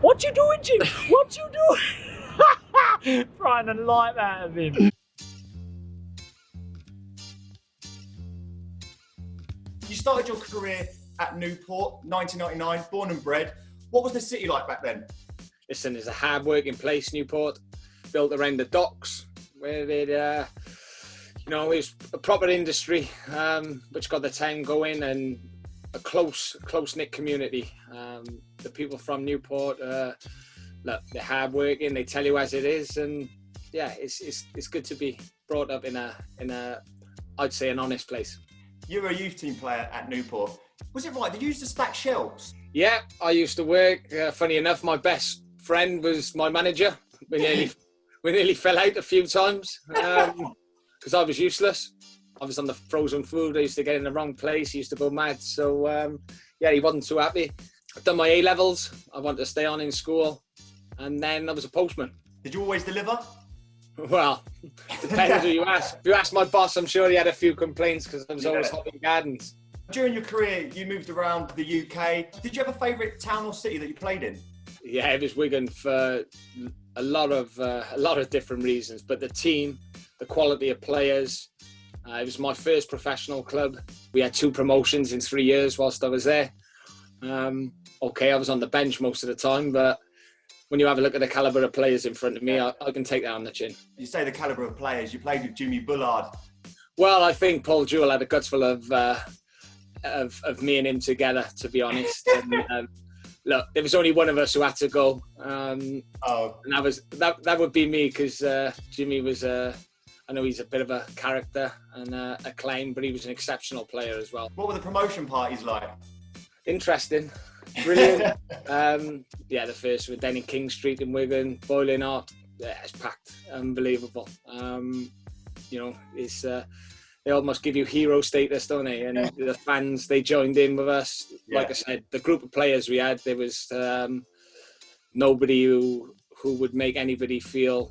What you doing, Jim? What you doing? Trying the life out of him. You started your career at Newport, 1999, born and bred. What was the city like back then? Listen, it's a hard-working place, Newport, built around the docks, where it was a proper industry, which got the town going, and a close-knit community. The people from Newport, look, they're hard-working. They tell you as it is, and yeah, it's good to be brought up in a I'd say an honest place. You were a youth team player at Newport. Was it right? Did you used to stack shelves? Yeah, I used to work. Funny enough, my best friend was my manager. We nearly fell out a few times because I was useless. I was on the frozen food. I used to get in the wrong place. He used to go mad. So, he wasn't too happy. I've done my A-levels. I wanted to stay on in school. And then I was a postman. Did you always deliver? Well, depends who you ask. If you ask my boss, I'm sure he had a few complaints because I was always hopping gardens. During your career, you moved around the UK. Did you have a favourite town or city that you played in? Yeah, it was Wigan for a lot of different reasons. But the team, the quality of players. It was my first professional club. We had 2 promotions in 3 years whilst I was there. I was on the bench most of the time, but when you have a look at the calibre of players in front of me, I can take that on the chin. You say the calibre of players. You played with Jimmy Bullard. Well, I think Paul Jewell had a guts full of me and him together, to be honest. And, look, there was only one of us who had to go. And that would be me, because Jimmy was I know he's a bit of a character and a clown, but he was an exceptional player as well. What were the promotion parties like? Interesting. Brilliant. The first were down in King Street in Wigan, boiling hot. Yeah, it's packed. Unbelievable. They almost give you hero status, don't they? And the fans, they joined in with us. Like I said, the group of players we had, there was nobody who would make anybody feel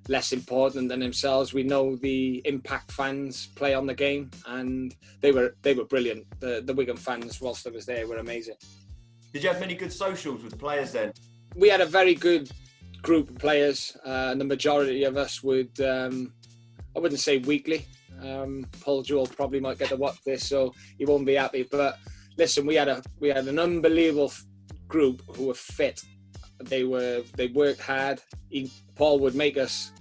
less important than themselves. We know the impact fans play on the game, and they were brilliant. The Wigan fans, whilst I was there, were amazing. Did you have many good socials with the players then? We had a very good group of players, and the majority of us would, I wouldn't say weekly. Paul Jewell probably might get to watch this, so he won't be happy. But listen, we had an unbelievable group who were fit. They worked hard. Paul would make us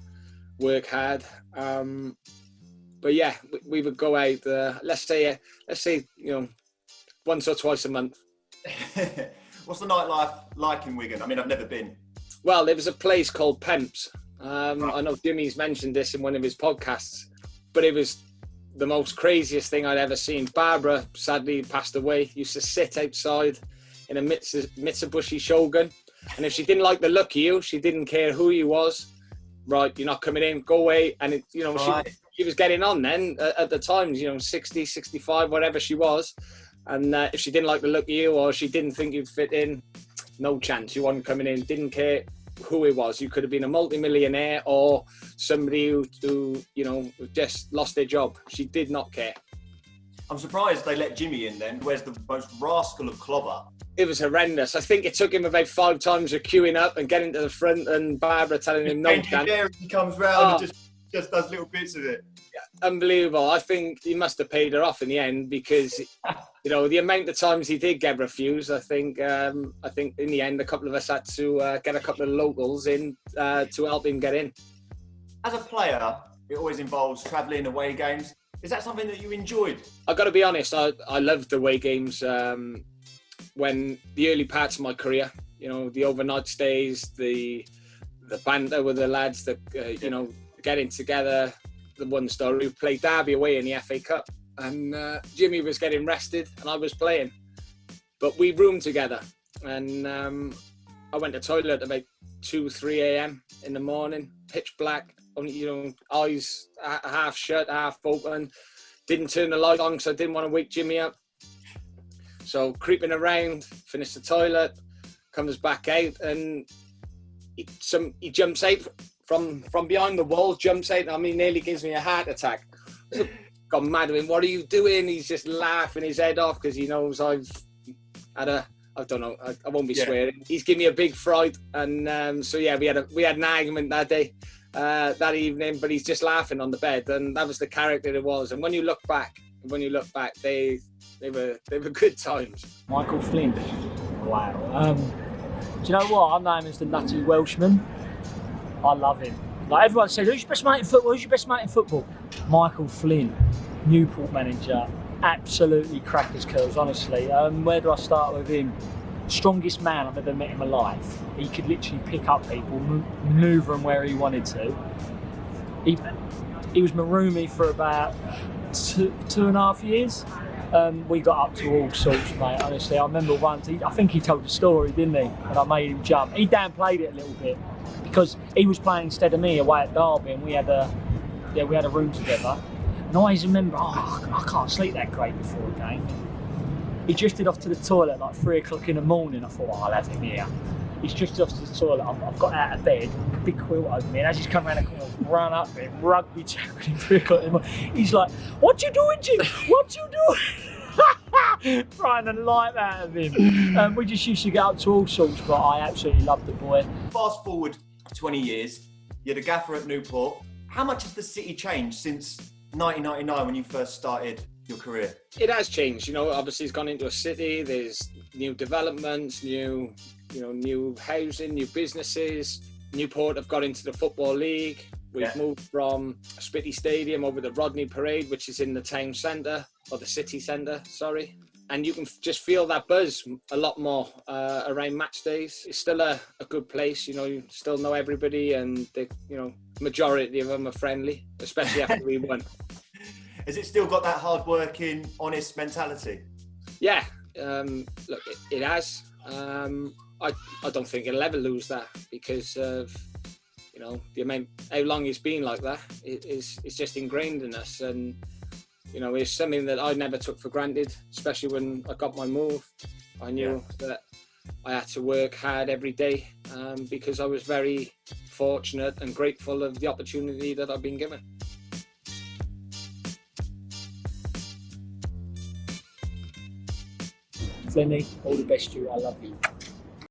work hard. But yeah, we would go out. Let's say once or twice a month. What's the nightlife like in Wigan? I mean, I've never been. Well, there was a place called Pemps. I know Jimmy's mentioned this in one of his podcasts, but it was the most craziest thing I'd ever seen. Barbara sadly passed away. Used to sit outside in a Mitsubishi Shogun, and if she didn't like the look of you, she didn't care who you was. Right, you're not coming in, go away. And she was getting on then at the time, 60, 65, whatever she was. And if she didn't like the look of you, or she didn't think you'd fit in, no chance. You wasn't coming in. Didn't care who it was. You could have been a multi-millionaire or somebody who just lost their job. She did not care. I'm surprised they let Jimmy in then. Where's the most rascal of clobber? It was horrendous. I think it took him about 5 times of queuing up and getting to the front, and Barbara telling him no chance. He comes round and just does little bits of it. Yeah, unbelievable. I think he must have paid her off in the end, because the amount of times he did get refused. I think in the end a couple of us had to get a couple of locals in to help him get in. As a player, it always involves travelling away games. Is that something that you enjoyed? I've got to be honest. I loved away games. When the early parts of my career, the overnight stays, the banter with the lads, getting together. The one story, we played Derby away in the FA Cup, and Jimmy was getting rested and I was playing, but we roomed together, and I went to the toilet about 2-3 a.m. in the morning, pitch black, eyes half shut, half open. Didn't turn the light on because I didn't want to wake Jimmy up. So creeping around, finished the toilet, comes back out, and he jumps out from behind the wall, jumps out. I mean, nearly gives me a heart attack. Gone mad with him. What are you doing? He's just laughing his head off because he knows I've I don't know. I won't be swearing. He's given me a big fright, and so yeah, we had an argument that day, that evening. But he's just laughing on the bed, and that was the character it was. And when you look back, they were good times. Michael Flynn. Wow. Do you know what? I know him as the nutty Welshman. I love him. Like everyone says, who's your best mate in football? Who's your best mate in football? Michael Flynn, Newport manager. Absolutely crackers curls, honestly. Where do I start with him? Strongest man I've ever met in my life. He could literally pick up people, manoeuvre them where he wanted to. He was my roomie for about 2.5 years. We got up to all sorts, mate, honestly. I remember once, I think he told the story, didn't he? And I made him jump. He downplayed it a little bit because he was playing instead of me away at Derby, and we had a room together. And I always remember, I can't sleep that great before a game. He drifted off to the toilet at like 3 o'clock in the morning. I thought, I'll have him here. He's drifted off to the toilet. I've got out of bed, a big quilt over me, and as he's come around the corner, run up to him, rugby tackling him 3 o'clock in the morning. He's like, "What you doing, Jim? What you doing?" Trying the life out of him. We just used to get up to all sorts, but I absolutely loved the boy. Fast forward 20 years, you're the gaffer at Newport. How much has the city changed since 1999 when you first started your career? It has changed, obviously it's gone into a city, there's new developments, new housing, new businesses. Newport have got into the Football League. We've moved from a Spitty Stadium over the Rodney Parade, which is in the town centre, or the city centre, sorry. And you can just feel that buzz a lot more around match days. It's still a good place, you still know everybody, and the majority of them are friendly, especially after we won. Has it still got that hard-working, honest mentality? Yeah, look, it has. I don't think it'll ever lose that because of the amount, how long it's been like that. It's just ingrained in us, and it's something that I never took for granted, especially when I got my move. I knew that I had to work hard every day because I was very fortunate and grateful of the opportunity that I've been given. Flinny, all the best to you. I love you.